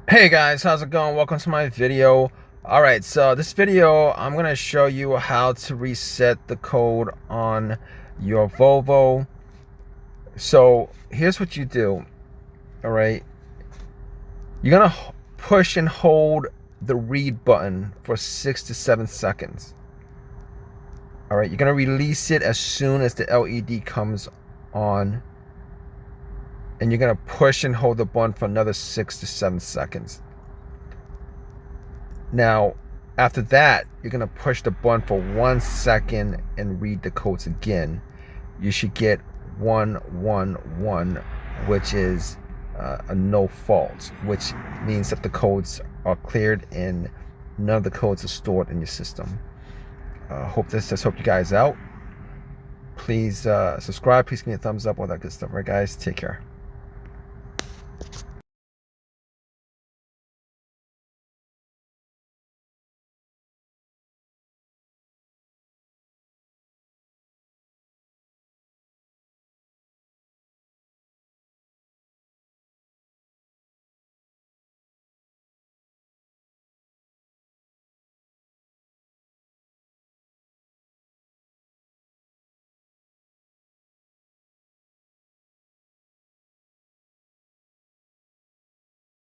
Hey guys, how's it going? Welcome to my video. Alright, so this video I'm gonna show you how to reset the code on your Volvo. So here's what you do. Alright, you're gonna push and hold the read button for 6 to 7 seconds. Alright, you're gonna release it as soon as the LED comes on, and you're gonna push and hold the button for another 6 to 7 seconds. Now, after that, you're going to push the button for 1 second and read the codes again. You should get 111, which is a no fault, which means that the codes are cleared and none of the codes are stored in your system. Hope this has helped you guys out. Please subscribe. Please give me a thumbs up, all that good stuff. All right, guys, take care.